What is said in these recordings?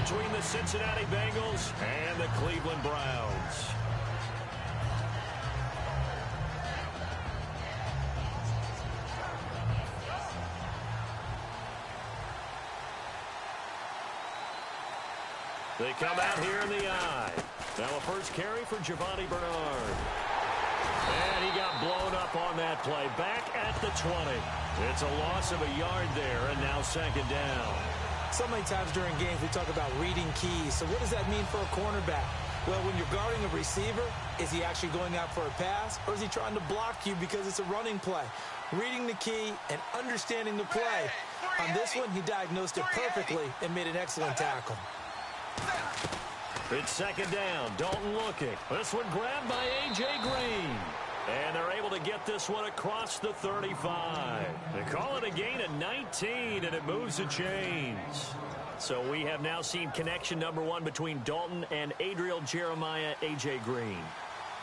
between the Cincinnati Bengals and the Cleveland Browns. They come out here in the eye. Now a first carry for Giovani Bernard. And he got blown up on that play. Back at the 20. It's a loss of a yard there, and now second down. So many times during games we talk about reading keys. So what does that mean for a cornerback? Well, when you're guarding a receiver, is he actually going out for a pass, or is he trying to block you because it's a running play? Reading the key and understanding the play. On this one, he diagnosed it perfectly and made an excellent tackle. It's second down. Dalton looking. This one grabbed by A.J. Green. And they're able to get this one across the 35. They call it a gain of 19, and it moves the chains. So we have now seen connection number one between Dalton and Adriel Jeremiah, A.J. Green.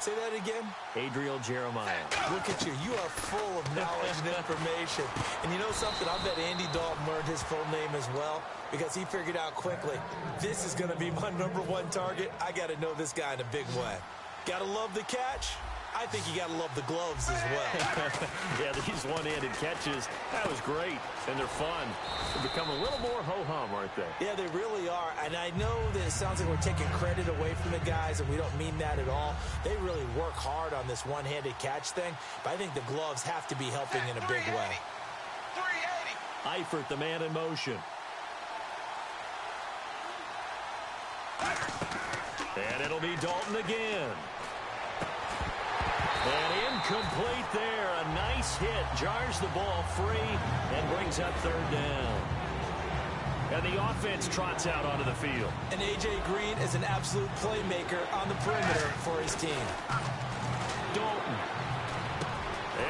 Say that again. Adriel Jeremiah. Look at you. You are full of knowledge and information. And you know something? I bet Andy Dalton learned his full name as well because he figured out quickly, this is going to be my number one target. I got to know this guy in a big way. Got to love the catch. I think you got to love the gloves as well. Yeah, these one-handed catches, that was great, and they're fun. They become a little more ho-hum, aren't they? Yeah, they really are, and I know that it sounds like we're taking credit away from the guys, and we don't mean that at all. They really work hard on this one-handed catch thing, but I think the gloves have to be helping in a big way. 380. Eifert, the man in motion. And it'll be Dalton again. And incomplete there. A nice hit. Jars the ball free and brings up third down. And the offense trots out onto the field. And A.J. Green is an absolute playmaker on the perimeter for his team. Dalton.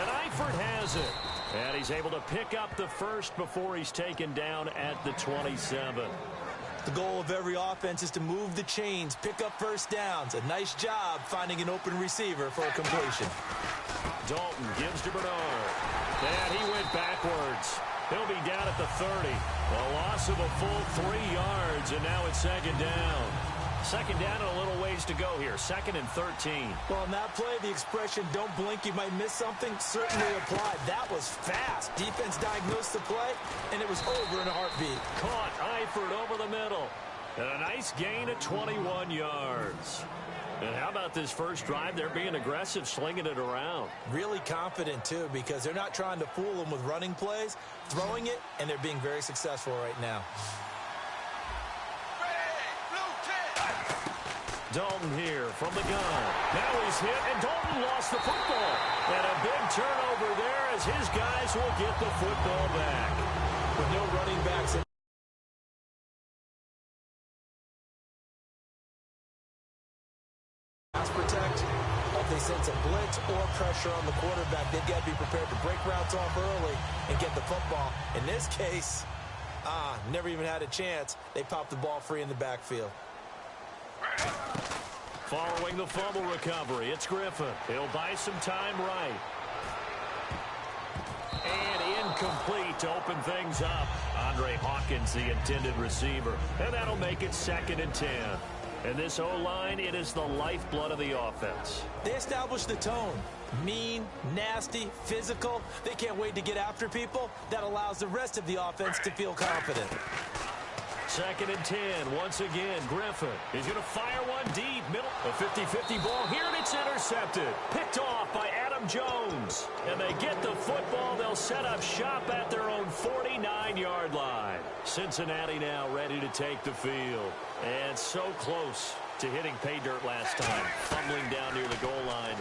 And Eifert has it. And he's able to pick up the first before he's taken down at the 27. The goal of every offense is to move the chains, pick up first downs. A nice job finding an open receiver for a completion. Dalton gives to Bernard. And he went backwards. He'll be down at the 30. A loss of a full 3 yards, and now it's second down. Second down and a little ways to go here. 2nd and 13. Well, on that play, the expression, don't blink, you might miss something, certainly applied. That was fast. Defense diagnosed the play, and it was over in a heartbeat. Caught Eifert over the middle. And a nice gain of 21 yards. And how about this first drive? They're being aggressive, slinging it around. Really confident, too, because they're not trying to fool them with running plays, throwing it, and they're being very successful right now. Dalton here from the gun. Now he's hit, and Dalton lost the football. And a big turnover there as his guys will get the football back. With no running backs in pass protect, if they sense a blitz or pressure on the quarterback, they've got to be prepared to break routes off early and get the football. In this case, never even had a chance. They popped the ball free in the backfield. Following the fumble recovery, it's Griffin. He'll buy some time right. And incomplete to open things up. Andre Hawkins, the intended receiver. And that'll make it 2nd and 10. And this O-line, it is the lifeblood of the offense. They established the tone. Mean, nasty, physical. They can't wait to get after people. That allows the rest of the offense to feel confident. 2nd and 10. Once again, Griffin. He's going to fire one deep. Middle. A 50-50 ball here, and it's intercepted. Picked off by Adam Jones. And they get the football. They'll set up shop at their own 49-yard line. Cincinnati now ready to take the field. And so close to hitting pay dirt last time. Fumbling down near the goal line.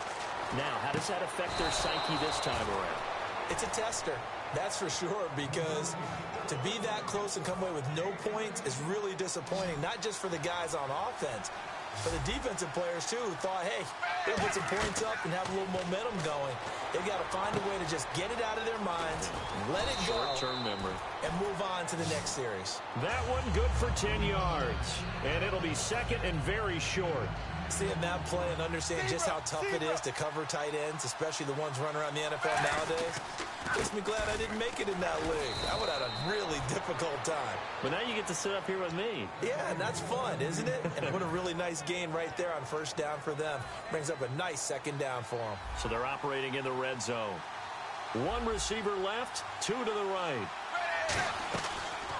Now, how does that affect their psyche this time around? It's a tester. That's for sure, because to be that close and come away with no points is really disappointing, not just for the guys on offense, but the defensive players, too, who thought, hey, they'll put some points up and have a little momentum going. They've got to find a way to just get it out of their minds, let it go, short-term memory, and move on to the next series. That one good for 10 yards, and it'll be 2nd and very short. Seeing that play and understand just how tough it is to cover tight ends, especially the ones running around the NFL nowadays, makes me glad I didn't make it in that league. I would have had a really difficult time. But now you get to sit up here with me. Yeah, and that's fun, isn't it? And what a really nice gain right there on first down for them. Brings up a nice second down for them. So they're operating in the red zone. One receiver left, two to the right.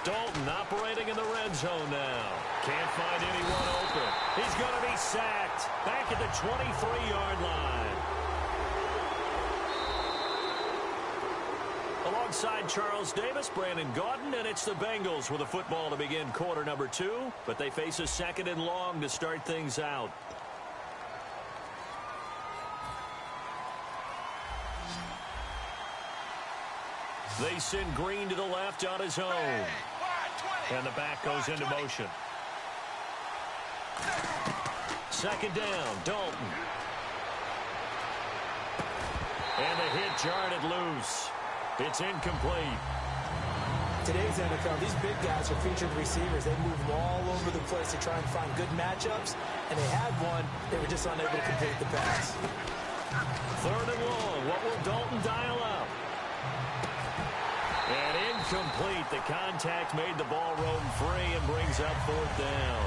Dalton operating in the red zone now. Can't find anyone open. He's going to be sacked. Back at the 23-yard line. Alongside Charles Davis, Brandon Gaudin, and it's the Bengals with a football to begin quarter number 2. But they face a second and long to start things out. They send Green to the left on his own. And the back goes into motion. Second down, Dalton. And the hit jarred it loose. It's incomplete. Today's NFL, these big guys are featured receivers. They move all over the place to try and find good matchups. And they had one. They were just unable to complete the pass. Third and long. What will Dalton dial up? And incomplete. The contact made the ball roam free and brings up fourth down.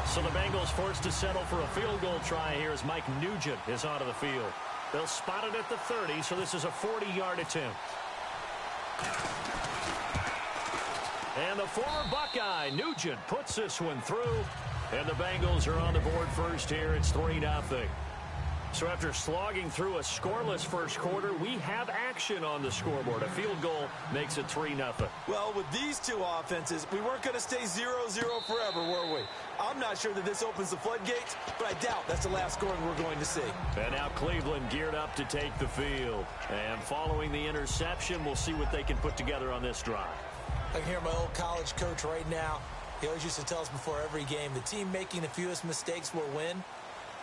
So the Bengals forced to settle for a field goal try here as Mike Nugent is onto the field. They'll spot it at the 30, so this is a 40-yard attempt. And the former Buckeye, Nugent, puts this one through. And the Bengals are on the board first here. It's 3-0. So after slogging through a scoreless first quarter, we have action on the scoreboard. A field goal makes it 3-0. Well, with these two offenses, we weren't going to stay 0-0 forever, were we? I'm not sure that this opens the floodgates, but I doubt that's the last scoring we're going to see. And now Cleveland geared up to take the field. And following the interception, we'll see what they can put together on this drive. I can hear my old college coach right now. He always used to tell us before every game, the team making the fewest mistakes will win.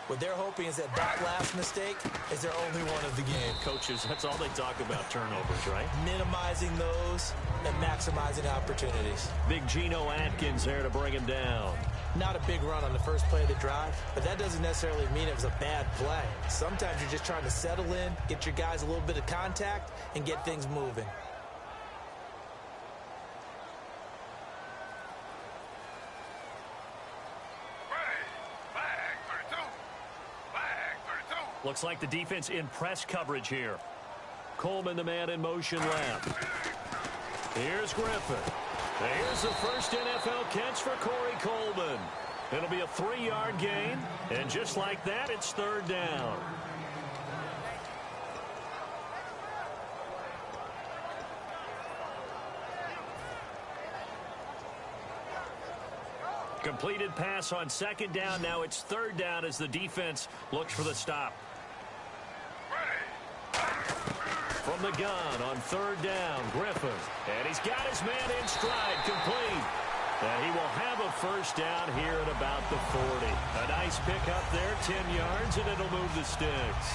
What they're hoping is that last mistake is their only one of the game. Coaches, that's all they talk about, turnovers, right? Minimizing those and maximizing opportunities. Big Geno Atkins there to bring him down. Not a big run on the first play of the drive, but that doesn't necessarily mean it was a bad play. Sometimes you're just trying to settle in, get your guys a little bit of contact, and get things moving. Looks like the defense in press coverage here. Coleman, the man in motion left. Here's Griffin. Here's the first NFL catch for Corey Coleman. It'll be a 3-yard gain. And just like that, it's third down. Completed pass on second down. Now it's third down as the defense looks for the stop. From the gun on third down, Griffin. And he's got his man in stride, complete. And he will have a first down here at about the 40. A nice pickup there, 10 yards, and it'll move the sticks.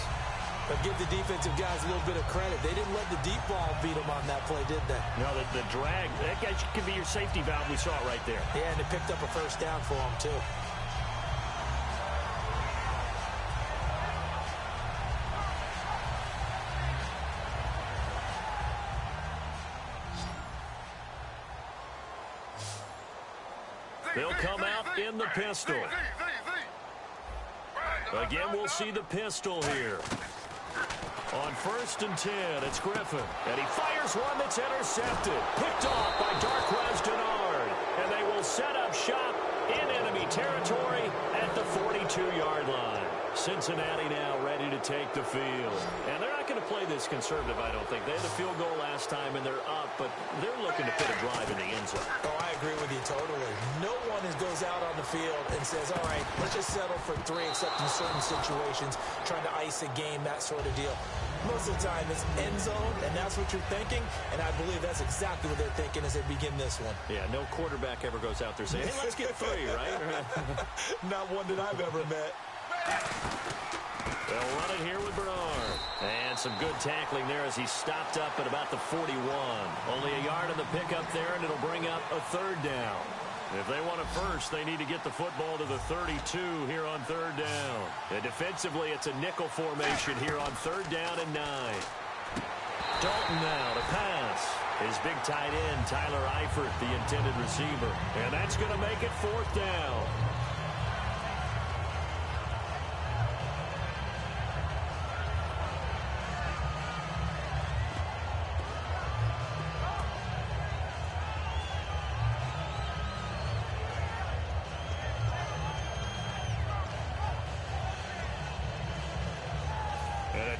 But give the defensive guys a little bit of credit. They didn't let the deep ball beat them on that play, did they? No, the drag, that guy could be your safety valve. We saw it right there. Yeah, and they picked up a first down for them, too. They'll come out in the pistol. Again, we'll see the pistol here. On first and 10, it's Griffin. And he fires one that's intercepted. Picked off by Darqueze Dennard. And they will set up shop in enemy territory at the 42-yard line. Cincinnati now ready to take the field. And they're not going to play this conservative, I don't think. They had a field goal last time, and they're up, but they're looking to put a drive in the end zone. Oh, I agree with you totally. No one goes out on the field and says, all right, let's just settle for 3, except in certain situations, trying to ice a game, that sort of deal. Most of the time, it's end zone, and that's what you're thinking, and I believe that's exactly what they're thinking as they begin this one. Yeah, no quarterback ever goes out there saying, hey, let's get 3, right? Not one that I've ever met. They'll run it here with Bernard. And some good tackling there as he stopped up at about the 41. Only a yard on the pickup there, and it'll bring up a third down. If they want a first, they need to get the football to the 32 here on third down. And defensively, it's a nickel formation here on third down and 9. Dalton now to pass. His big tight end, Tyler Eifert, the intended receiver. And that's going to make it fourth down.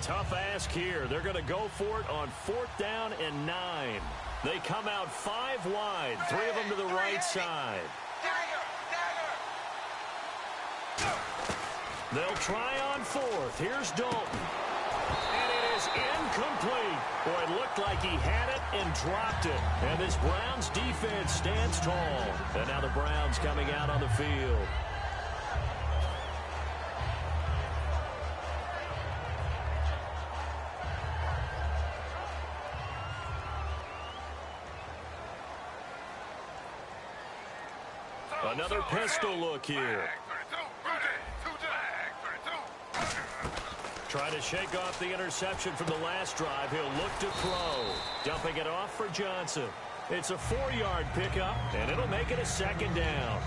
Tough ask here. They're going to go for it on fourth down and 9. They come out 5 wide, 3 of them to the right side. They'll try on fourth. Here's Dalton. And it is incomplete. Boy, it looked like he had it and dropped it. And this Browns defense stands tall. And now the Browns coming out on the field. Another pistol look here. Trying to shake off the interception from the last drive. He'll look to throw. Dumping it off for Johnson. It's a 4-yard pickup, and it'll make it a second down.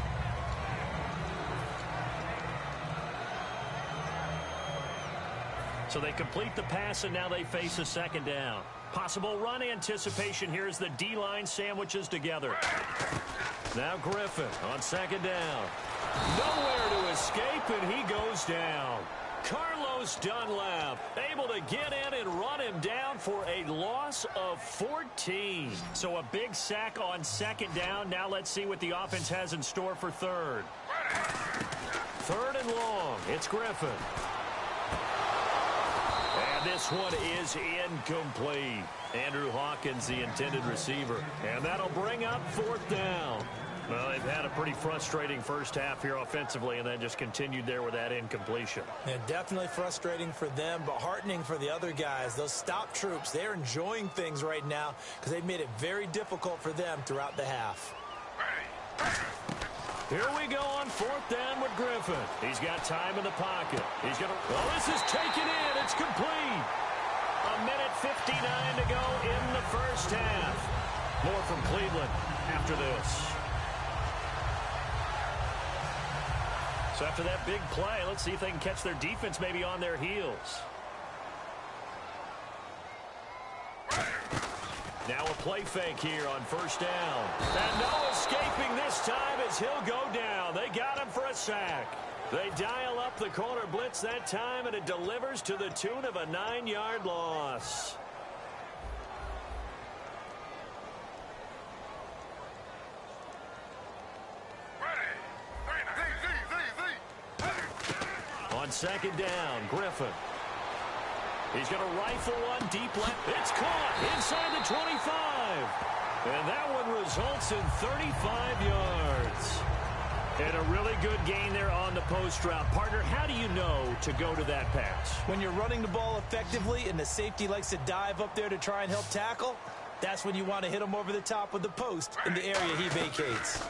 So they complete the pass, and now they face a second down. Possible run anticipation here as the D-line sandwiches together. Now Griffin on second down. Nowhere to escape, and he goes down. Carlos Dunlap able to get in and run him down for a loss of 14. So a big sack on second down. Now let's see what the offense has in store for third. Third and long. It's Griffin. And this one is incomplete. Andrew Hawkins, the intended receiver. And that'll bring up fourth down. Well, they've had a pretty frustrating first half here offensively, and then just continued there with that incompletion. Yeah, definitely frustrating for them, but heartening for the other guys. Those stop troops, they're enjoying things right now because they've made it very difficult for them throughout the half. Here we go on fourth down with Griffin. He's got time in the pocket. He's going to... Oh, this is taken in. It's complete. 1:59 to go in the first half. More from Cleveland after this. So after that big play, let's see if they can catch their defense maybe on their heels. Now a play fake here on first down. And no escaping this time as he'll go down. They got him for a sack. They dial up the corner blitz that time, and it delivers to the tune of a 9-yard loss. On second down, Griffin. He's going to rifle one deep left. It's caught inside the 25. And that one results in 35 yards. And a really good gain there on the post route. Partner, how do you know to go to that pass? When you're running the ball effectively and the safety likes to dive up there to try and help tackle, that's when you want to hit him over the top with the post in the area he vacates.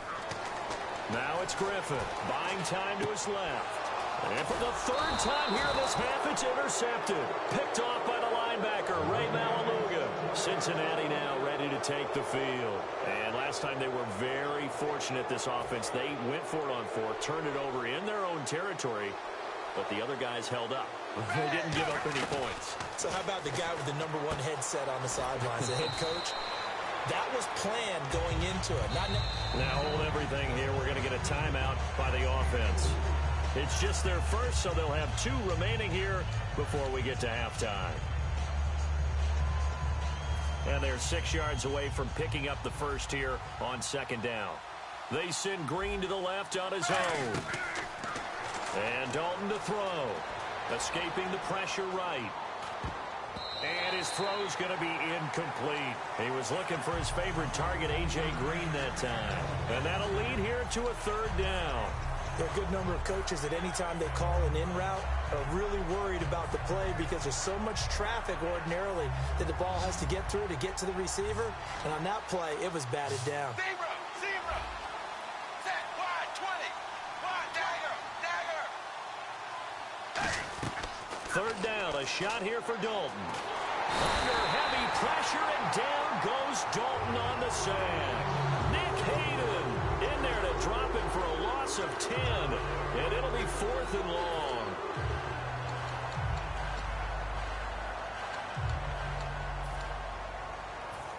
Now it's Griffin buying time to his left. And for the third time here in this half, it's intercepted. Picked off by the linebacker, Ray Maualuga. Cincinnati now ready to take the field. And last time they were very fortunate, this offense. They went for it on fourth, turned it over in their own territory, but the other guys held up. They didn't give up any points. So how about the guy with the #1 headset on the sidelines, the head coach? That was planned going into it. Now hold everything here. We're going to get a timeout by the offense. It's just their first, so they'll have 2 remaining here before we get to halftime. And they're 6 yards away from picking up the first here on second down. They send Green to the left on his own. And Dalton to throw. Escaping the pressure right. And his throw's going to be incomplete. He was looking for his favorite target, A.J. Green, that time. And that'll lead here to a third down. There are a good number of coaches that anytime they call an in route are really worried about the play because there's so much traffic ordinarily that the ball has to get through to get to the receiver. And on that play, it was batted down. Third down, a shot here for Dalton. Under heavy pressure, and down goes Dalton on the sack. Nick Hayden in there to drop him for a loss of 10, and it'll be 4th and long.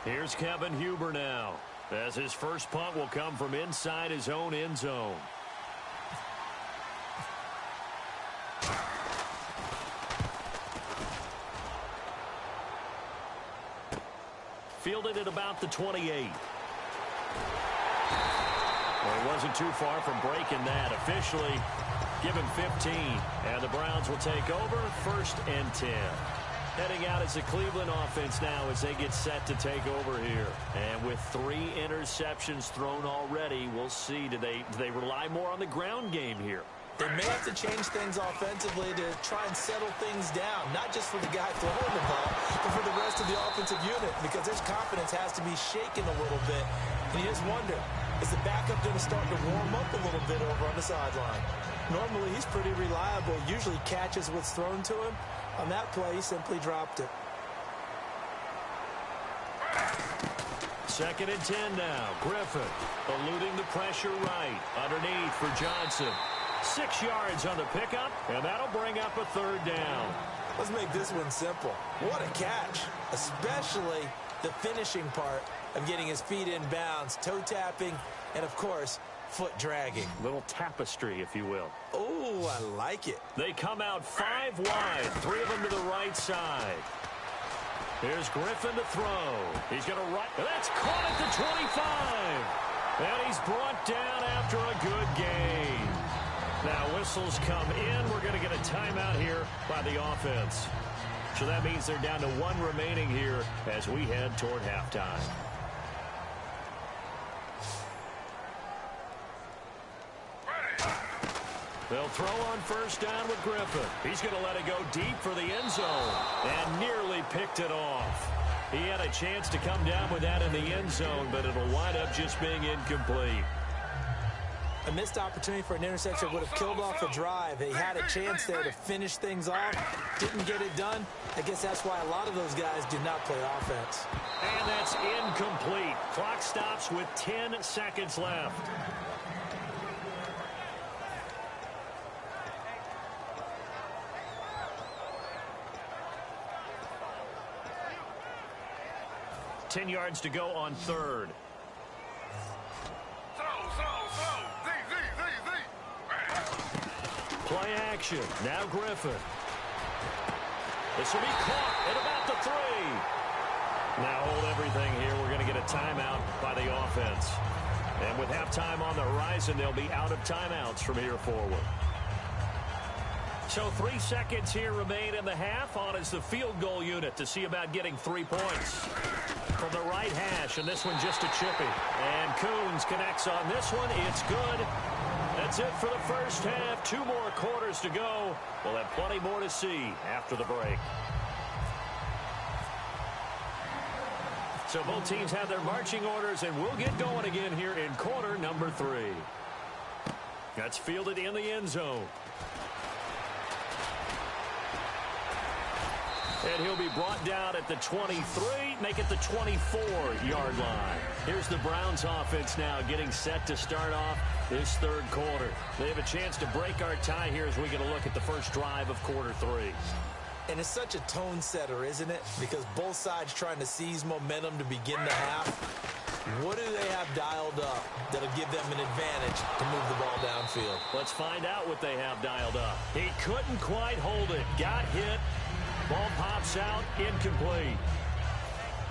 Here's Kevin Huber now, as his first punt will come from inside his own end zone. Fielded at about the 28. Well, it wasn't too far from breaking that. Officially given 15. And the Browns will take over 1st and 10. Heading out as the Cleveland offense now as they get set to take over here. And with 3 interceptions thrown already, we'll see. Do they rely more on the ground game here? They may have to change things offensively to try and settle things down, not just for the guy throwing the ball, but for the rest of the offensive unit, because his confidence has to be shaken a little bit. And you just wonder, is the backup going to start to warm up a little bit over on the sideline? Normally, he's pretty reliable, usually catches what's thrown to him. On that play, he simply dropped it. 2nd and 10 now. Griffin eluding the pressure right. Underneath for Johnson. 6 yards on the pickup, and that'll bring up a 3rd down. Let's make this one simple. What a catch, especially the finishing part of getting his feet in bounds, toe tapping, and of course, foot dragging. Little tapestry, if you will. Oh, I like it. They come out 5 wide, 3 of them to the right side. Here's Griffin to throw. He's going to that's caught at the 25. And he's brought down after a good gain. Now whistles come in. We're going to get a timeout here by the offense. So that means they're down to 1 remaining here as we head toward halftime. They'll throw on 1st down with Griffin. He's going to let it go deep for the end zone and nearly picked it off. He had a chance to come down with that in the end zone, but it'll wind up just being incomplete. A missed opportunity for an interception would have killed off the drive. He had a chance there to finish things off. Didn't get it done. I guess that's why a lot of those guys do not play offense. And that's incomplete. Clock stops with 10 seconds left. Ten yards to go on 3rd. Play action. Now Griffin. This will be caught at about the 3. Now hold everything here. We're going to get a timeout by the offense. And with halftime on the horizon, they'll be out of timeouts from here forward. So 3 seconds here remain in the half. On is the field goal unit to see about getting 3 points. From the right hash, and this one just a chippy. And Coons connects on this one. It's good. That's it for the first half. 2 more quarters to go. We'll have plenty more to see after the break. So both teams have their marching orders, and we'll get going again here in quarter number 3. That's fielded in the end zone. And he'll be brought down at the 23, make it the 24-yard line. Here's the Browns offense now getting set to start off this 3rd quarter. They have a chance to break our tie here as we get a look at the first drive of quarter 3. And it's such a tone setter, isn't it? Because both sides trying to seize momentum to begin the half. What do they have dialed up that'll give them an advantage to move the ball downfield? Let's find out what they have dialed up. He couldn't quite hold it. Got hit. Ball pops out, incomplete.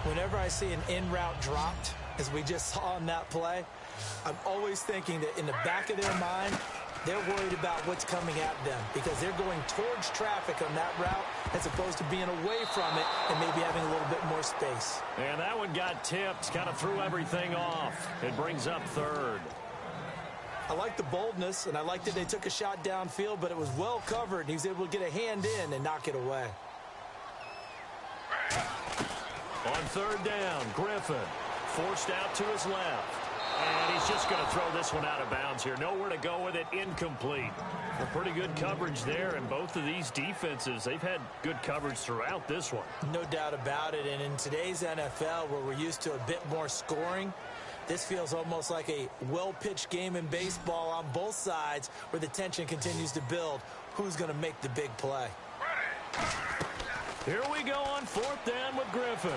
Whenever I see an in-route dropped, as we just saw on that play, I'm always thinking that in the back of their mind, they're worried about what's coming at them because they're going towards traffic on that route as opposed to being away from it and maybe having a little bit more space. And that one got tipped, kind of threw everything off. It brings up 3rd. I like the boldness, and I like that they took a shot downfield, but it was well covered. He was able to get a hand in and knock it away. On 3rd down, Griffin forced out to his left. And he's just going to throw this one out of bounds here. Nowhere to go with it. Incomplete. Well, pretty good coverage there. And both of these defenses, they've had good coverage throughout this one. No doubt about it. And in today's NFL, where we're used to a bit more scoring, this feels almost like a well-pitched game in baseball on both sides where the tension continues to build. Who's going to make the big play? Here we go on 4th down with Griffin.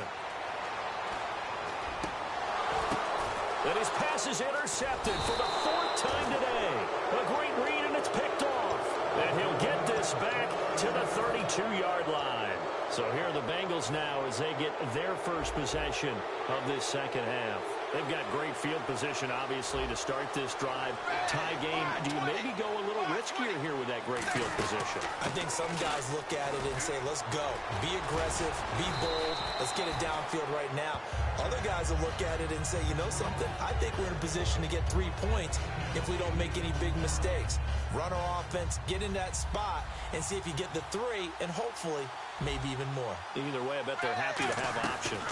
And his pass is intercepted for the 4th time today. A great read, and it's picked off. And he'll get this back to the 32-yard line. So here are the Bengals now as they get their first possession of this second half. They've got great field position, obviously, to start this drive. Tie game, do you maybe go a little riskier here with that great field position? I think some guys look at it and say, let's go. Be aggressive. Be bold. Let's get it downfield right now. Other guys will look at it and say, you know something? I think we're in a position to get 3 points if we don't make any big mistakes. Run our offense, get in that spot, and see if you get the 3, and hopefully maybe even more. Either way, I bet they're happy to have options.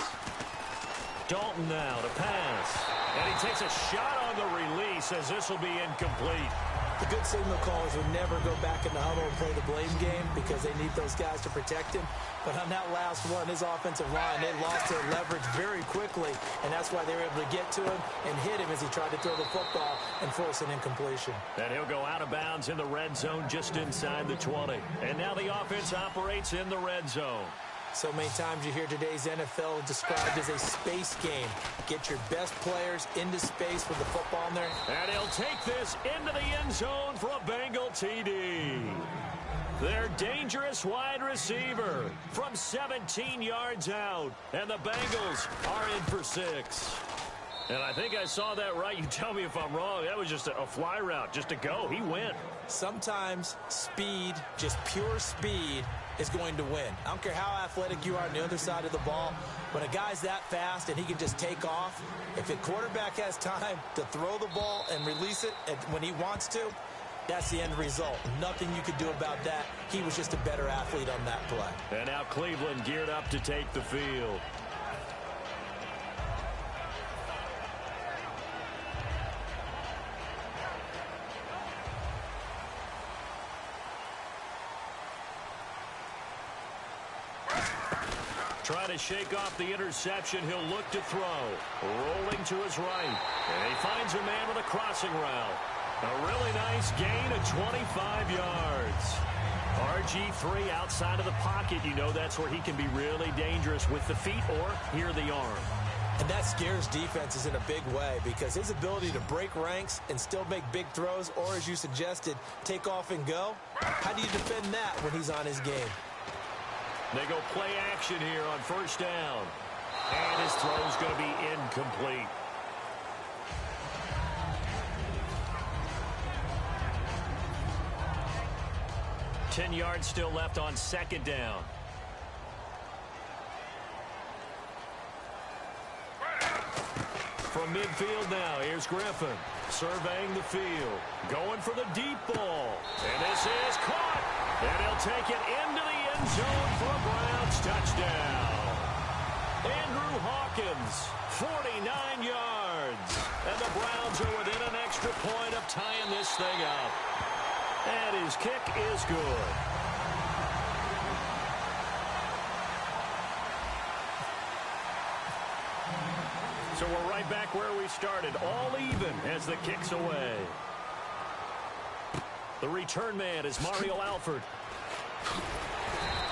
Dalton now to pass. And he takes a shot on the release as this will be incomplete. The good signal callers would never go back in the huddle and play the blame game because they need those guys to protect him. But on that last one, his offensive line, they lost their leverage very quickly, and that's why they were able to get to him and hit him as he tried to throw the football and force an incompletion. And he'll go out of bounds in the red zone just inside the 20. And now the offense operates in the red zone. So many times you hear today's NFL described as a space game. Get your best players into space with the football in there. And he'll take this into the end zone for a Bengal TD. Their dangerous wide receiver from 17 yards out. And the Bengals are in for 6. And I think I saw that right. You tell me if I'm wrong. That was just a fly route, just to go. He went. Sometimes speed, just pure speed, is going to win. I don't care how athletic you are on the other side of the ball. When a guy's that fast and he can just take off, if a quarterback has time to throw the ball and release it when he wants to, that's the end result. Nothing you could do about that. He was just a better athlete on that play. And now Cleveland geared up to take the field. Trying to shake off the interception. He'll look to throw. Rolling to his right. And he finds a man with a crossing route. A really nice gain of 25 yards. RG3 outside of the pocket. You know that's where he can be really dangerous with the feet or here the arm. And that scares defenses in a big way because his ability to break ranks and still make big throws or, as you suggested, take off and go. How do you defend that when he's on his game? They go play action here on 1st down. And his throw's going to be incomplete. Ten yards still left on 2nd down. From midfield now, here's Griffin. Surveying the field. Going for the deep ball. And this is caught. And he'll take it into the end zone for a Browns touchdown. Andrew Hawkins, 49 yards. And the Browns are within an extra point of tying this thing up. And his kick is good. So we're right back where we started, all even as the kick's away. The return man is Mario Alford.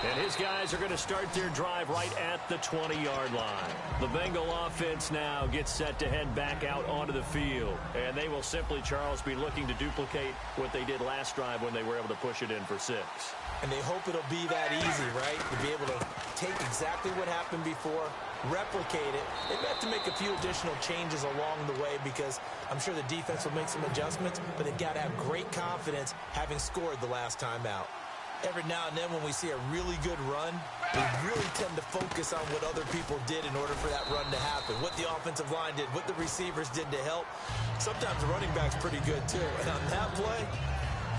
And his guys are going to start their drive right at the 20-yard line. The Bengal offense now gets set to head back out onto the field. And they will simply, Charles, be looking to duplicate what they did last drive when they were able to push it in for 6. And they hope it'll be that easy, right? To be able to take exactly what happened before, replicate it. They've got to make a few additional changes along the way because I'm sure the defense will make some adjustments, but they've got to have great confidence having scored the last time out. Every now and then when we see a really good run, we really tend to focus on what other people did in order for that run to happen, what the offensive line did, what the receivers did to help. Sometimes the running back's pretty good too. And on that play,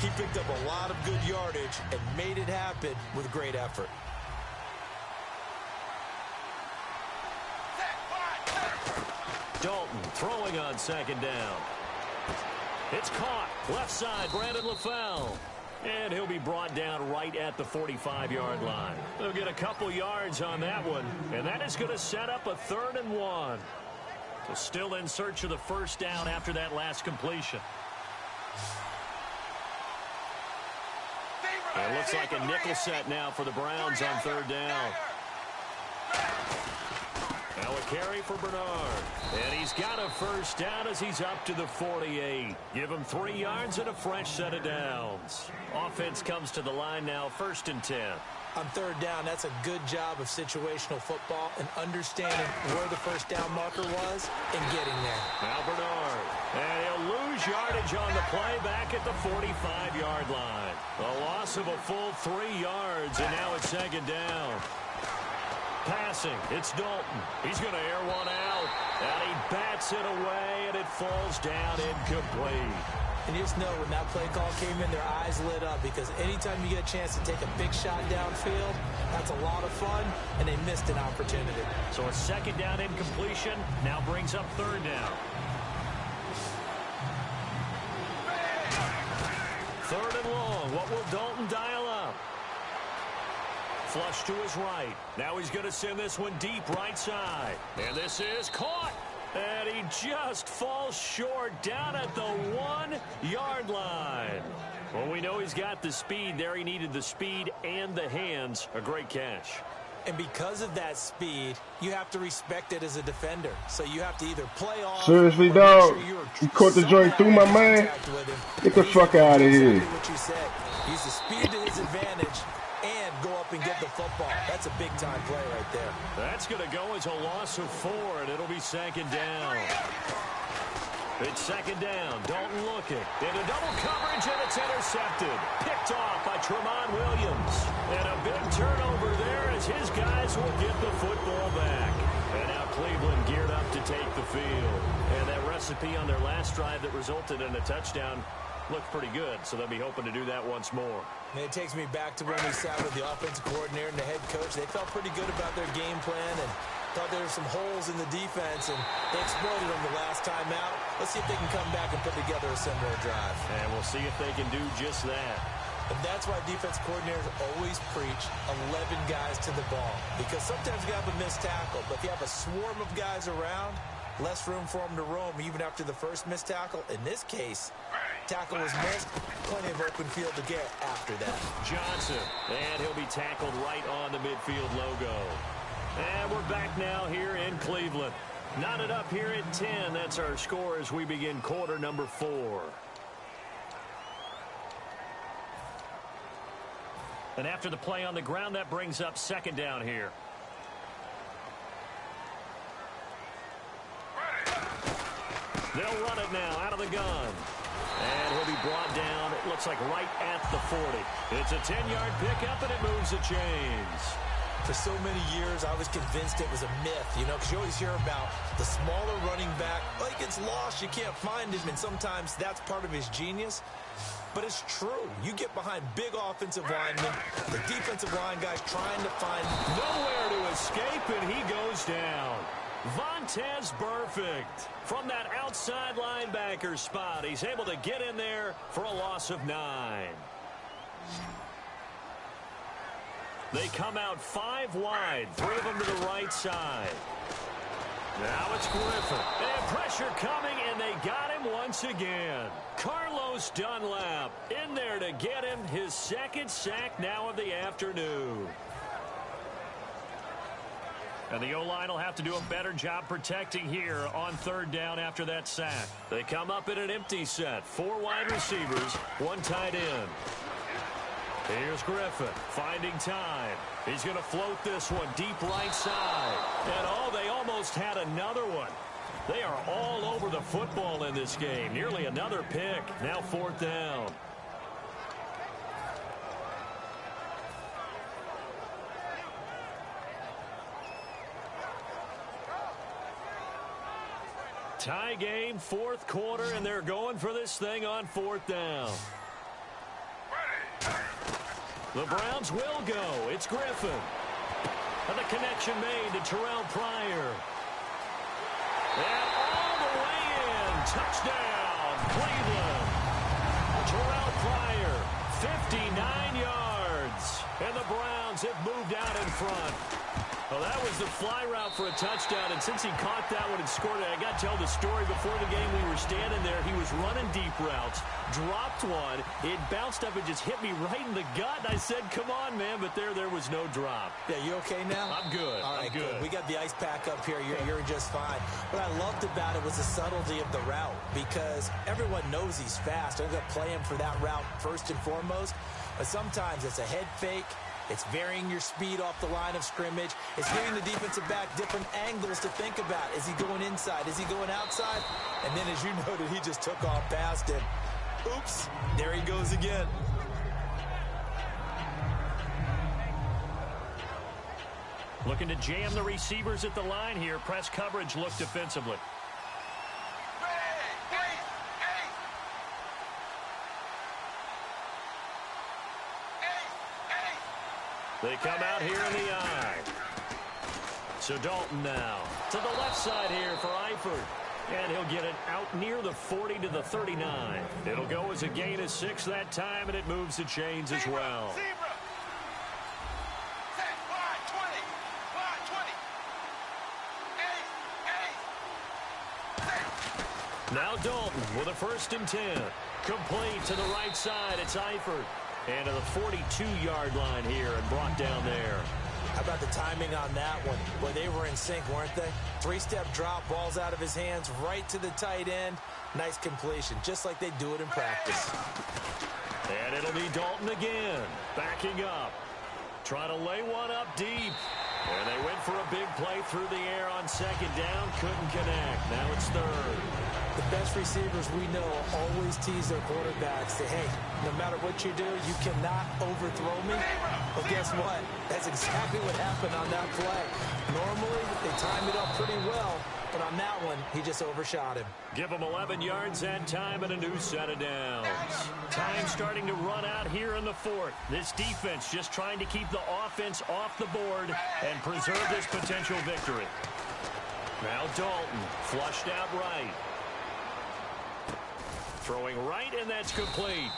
he picked up a lot of good yardage and made it happen with great effort. Dalton throwing on second down. It's caught. Left side, Brandon LaFell. And he'll be brought down right at the 45-yard line. They'll get a couple yards on that one, and that is going to set up a 3rd and 1. So still in search of the first down after that last completion. It looks like a nickel set now for the Browns on 3rd down. Now a carry for Bernard. And he's got a first down as he's up to the 48. Give him 3 yards and a fresh set of downs. Offense comes to the line now, 1st and 10. On 3rd down, that's a good job of situational football and understanding where the first down marker was and getting there. Now Bernard. And he'll lose yardage on the play back at the 45-yard line. A loss of a full 3 yards, and now it's 2nd down. Passing, it's Dalton. He's going to air one out. And he bats it away, and it falls down incomplete. And you just know when that play call came in, their eyes lit up because anytime you get a chance to take a big shot downfield, that's a lot of fun, and they missed an opportunity. So a 2nd down incompletion now brings up 3rd down. 3rd and long. What will Dalton dial up? Flush to his right. Now he's going to send this one deep right side. And this is caught. And he just falls short down at the 1-yard line. Well, we know he's got the speed there. He needed the speed and the hands. A great catch. And because of that speed, you have to respect it as a defender. So you have to either play off. Seriously, dog. You caught the joint through my man. Get the fuck out of here. What you said. Use the speed to his advantage and go up and get the football. That's a big-time play right there. That's going to go as a loss of 4, and it'll be 2nd down. It's 2nd down. Dalton looking. Into double coverage, and it's intercepted. Picked off by Tramon Williams. And a big turnover there as his guys will get the football back. And now Cleveland geared up to take the field. And that recipe on their last drive that resulted in a touchdown looked pretty good, so they'll be hoping to do that once more. And it takes me back to when we sat with the offensive coordinator and the head coach. They felt pretty good about their game plan and thought there were some holes in the defense, and they exploited them the last time out. Let's see if they can come back and put together a similar drive. And we'll see if they can do just that. And that's why defense coordinators always preach 11 guys to the ball, because sometimes you have a missed tackle, but if you have a swarm of guys around, less room for them to roam even after the first missed tackle. In this case, tackle was missed, plenty of open field to get after that. Johnson, and he'll be tackled right on the midfield logo. And we're back now here in Cleveland. Knotted up here at 10. That's our score as we begin quarter number 4. And after the play on the ground, that brings up 2nd down here. They'll run it now out of the gun. And he'll be brought down, it looks like right at the 40. It's a 10-yard pickup, and it moves the chains. For so many years, I was convinced it was a myth, you know, because you always hear about the smaller running back. Like, it's lost, you can't find him, and sometimes that's part of his genius. But it's true. You get behind big offensive linemen, the defensive line guys trying to find nowhere to escape, and he goes down. Vontaze Burfict from that outside linebacker spot. He's able to get in there for a loss of 9. They come out 5 wide, 3 of them to the right side. Now it's Griffin. And pressure coming, and they got him once again. Carlos Dunlap in there to get him his 2nd sack now of the afternoon. And the O-line will have to do a better job protecting here on 3rd down after that sack. They come up in an empty set. 4 wide receivers, 1 tight end. Here's Griffin finding time. He's going to float this one deep right side. And they almost had another one. They are all over the football in this game. Nearly another pick. Now 4th down. Tie game, 4th quarter, and they're going for this thing on 4th down. The Browns will go. It's Griffin. And the connection made to Terrell Pryor. And all the way Touchdown, Cleveland. Terrell Pryor, 59 yards. And the Browns have moved out in front. Well, that was the fly route for a touchdown, and since he caught that one and scored it, I got to tell the story. Before the game, we were standing there. He was running deep routes, dropped one. It bounced up and just hit me right in the gut. I said, come on, man, but there was no drop. Yeah, you okay now? I'm good. All right, I'm good. We got the ice pack up here. You're just fine. What I loved about it was the subtlety of the route, because everyone knows he's fast. They're going to play him for that route first and foremost, but sometimes it's a head fake. It's varying your speed off the line of scrimmage. It's giving the defensive back different angles to think about. Is he going inside? Is he going outside? And then, as you noted, he just took off past him. Oops, there he goes again. Looking to jam the receivers at the line here. Press coverage look defensively. They come out here in the eye. So Dalton now to the left side here for Eifert. And he'll get it out near the 40 to the 39. It'll go as a gain of 6 that time, and it moves the chains as well. Now Dalton with a 1st and 10. Complete to the right side. It's Eifert. And to the 42-yard line here and brought down there. How about the timing on that one? Boy, they were in sync, weren't they? 3-step drop, balls out of his hands, right to the tight end. Nice completion, just like they do it in practice. And it'll be Dalton again, backing up. Trying to lay one up deep. And they went for a big play through the air on 2nd down. Couldn't connect. Now it's 3rd. The best receivers we know always tease their quarterbacks. Say, hey, no matter what you do, you cannot overthrow me. Well, guess what? That's exactly what happened on that play. Normally, they time it up pretty well, but on that one, he just overshot him. Give him 11 yards that time and a new set of downs. Time starting to run out here in the 4th. This defense just trying to keep the offense off the board and preserve this potential victory. Now Dalton, flushed out right. Throwing right, and that's complete.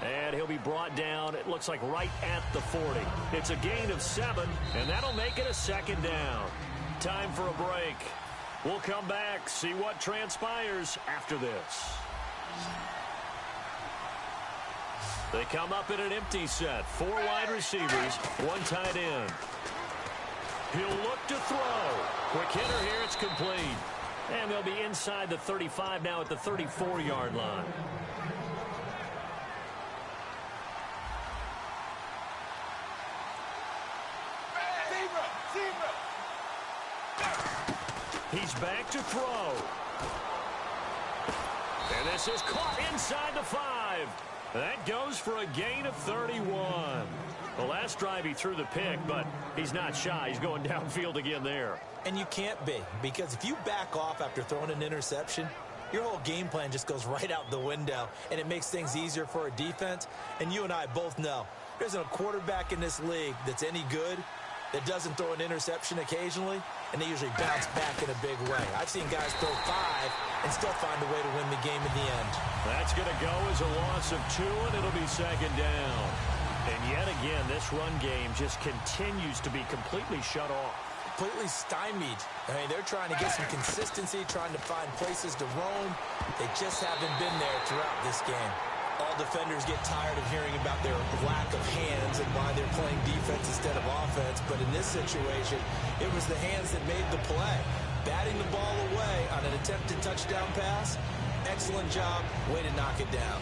And he'll be brought down, it looks like right at the 40. It's a gain of 7, and that'll make it a 2nd down. Time for a break. We'll come back, see what transpires after this. They come up in an empty set. 4 wide receivers, 1 tight end. He'll look to throw. Quick hitter here, it's complete. And they'll be inside the 35 now at the 34-yard line. He's back to throw. And this is caught inside the 5. That goes for a gain of 31. The last drive he threw the pick, but he's not shy. He's going downfield again there. And you can't be, because if you back off after throwing an interception, your whole game plan just goes right out the window, and it makes things easier for a defense. And you and I both know there's a quarterback in this league that's any good that doesn't throw an interception occasionally, and they usually bounce back in a big way. I've seen guys throw 5 and still find a way to win the game in the end. That's going to go as a loss of 2, and it'll be 2nd down. And yet again, this run game just continues to be completely shut off. Completely stymied. I mean, they're trying to get some consistency, trying to find places to roam. They just haven't been there throughout this game. All defenders get tired of hearing about their lack of hands and why they're playing defense instead of offense. But in this situation, it was the hands that made the play. Batting the ball away on an attempted touchdown pass. Excellent job. Way to knock it down.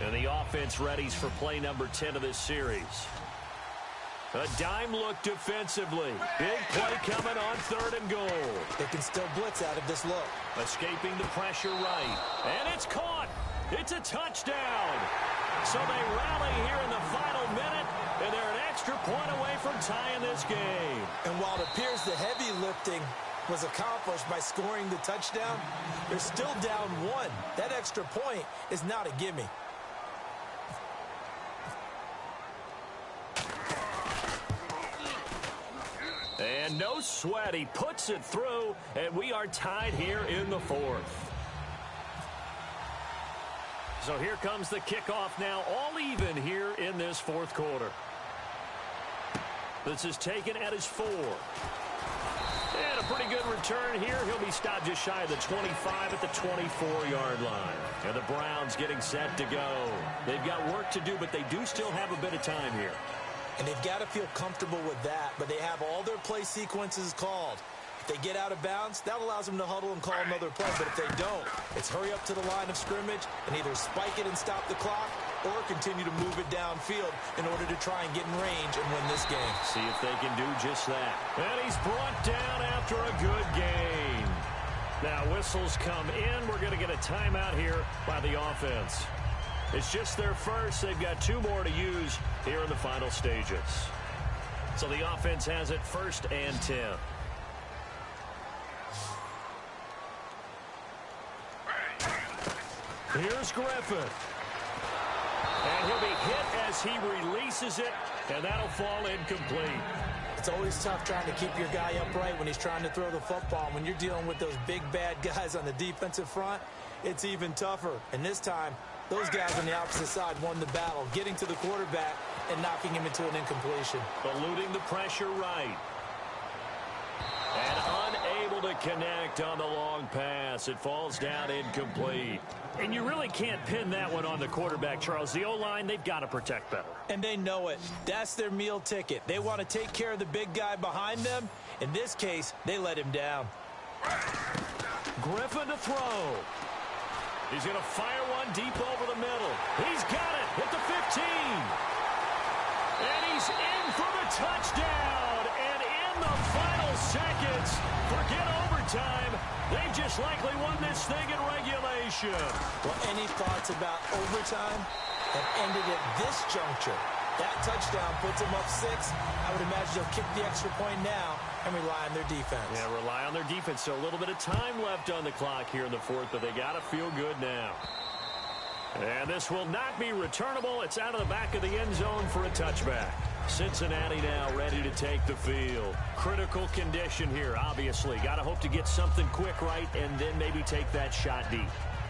And the offense readies for play number 10 of this series. A dime look defensively. Big play coming on 3rd and goal. They can still blitz out of this look. Escaping the pressure right. And it's caught. It's a touchdown. So they rally here in the final minute, and they're an extra point away from tying this game. And while it appears the heavy lifting was accomplished by scoring the touchdown, they're still down 1. That extra point is not a gimme. And no sweat. He puts it through, and we are tied here in the fourth. So here comes the kickoff now, all even here in this fourth quarter. This is taken at his 4. And a pretty good return here. He'll be stopped just shy of the 25 at the 24-yard line. And the Browns getting set to go. They've got work to do, but they do still have a bit of time here. And they've got to feel comfortable with that, but they have all their play sequences called. If they get out of bounds, that allows them to huddle and call another play. But if they don't, it's hurry up to the line of scrimmage and either spike it and stop the clock or continue to move it downfield in order to try and get in range and win this game. See if they can do just that. And he's brought down after a good gain. Now whistles come in. We're going to get a timeout here by the offense. It's just their first. They've got 2 more to use here in the final stages. So the offense has it 1st and 10. Here's Griffin. And he'll be hit as he releases it, and that'll fall incomplete. It's always tough trying to keep your guy upright when he's trying to throw the football. When you're dealing with those big, bad guys on the defensive front, it's even tougher. And this time, those guys on the opposite side won the battle, getting to the quarterback and knocking him into an incompletion. Eluding the pressure right. And unable to connect on the long pass. It falls down incomplete. And you really can't pin that one on the quarterback, Charles. The O-line, they've got to protect better. And they know it. That's their meal ticket. They want to take care of the big guy behind them. In this case, they let him down. Griffin to throw. He's going to fire one deep over the middle. He's got it at the 15. And he's in for the touchdown. And in the final seconds, forget overtime. They've just likely won this thing in regulation. Well, any thoughts about overtime have ended at this juncture. That touchdown puts them up 6. I would imagine they'll kick the extra point now and rely on their defense. Yeah, rely on their defense. So a little bit of time left on the clock here in the fourth, but they got to feel good now. And this will not be returnable. It's out of the back of the end zone for a touchback. Cincinnati now ready to take the field. Critical condition here, obviously. Got to hope to get something quick right and then maybe take that shot deep.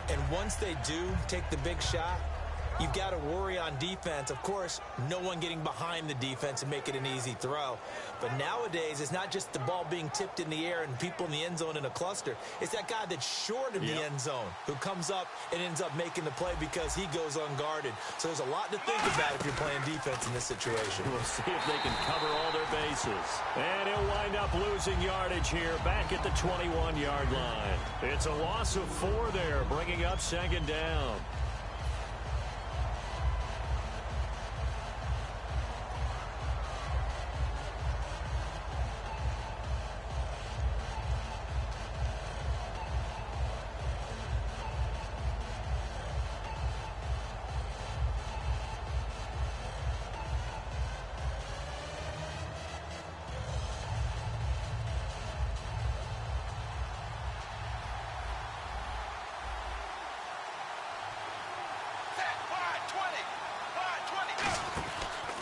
And once they do take the big shot, you've got to worry on defense. Of course, no one getting behind the defense and make it an easy throw. But nowadays, it's not just the ball being tipped in the air and people in the end zone in a cluster. It's that guy that's short of the end zone who comes up and ends up making the play because he goes unguarded. So there's a lot to think about if you're playing defense in this situation. We'll see if they can cover all their bases. And he'll wind up losing yardage here back at the 21-yard line. It's a loss of 4 there, bringing up 2nd down.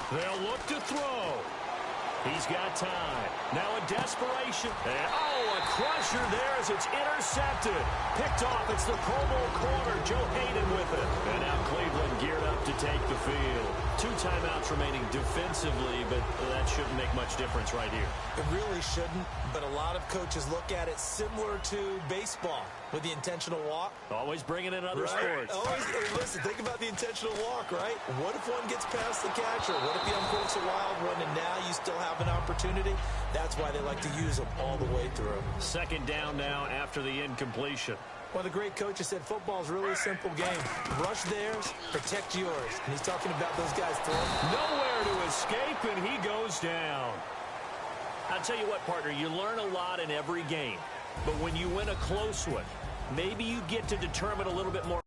They'll look to throw. He's got time. Now a desperation. And, a crusher there as it's intercepted. Picked off. It's the Pro Bowl corner. Joe Hayden with it. And now Cleveland geared up to take the field. 2 timeouts remaining defensively, but that shouldn't make much difference right here. It really shouldn't, but a lot of coaches look at it similar to baseball with the intentional walk. Always bringing in other sports. Always, listen, think about the intentional walk, right? What if one gets past the catcher? What if he uncorks a wild one and now you still have an opportunity? That's why they like to use them all the way through. 2nd down now after the incompletion. One of the great coaches said football is really a simple game. Rush theirs, protect yours. And he's talking about those guys throwing. Nowhere to escape, and he goes down. I'll tell you what, partner, you learn a lot in every game. But when you win a close one, maybe you get to determine a little bit more.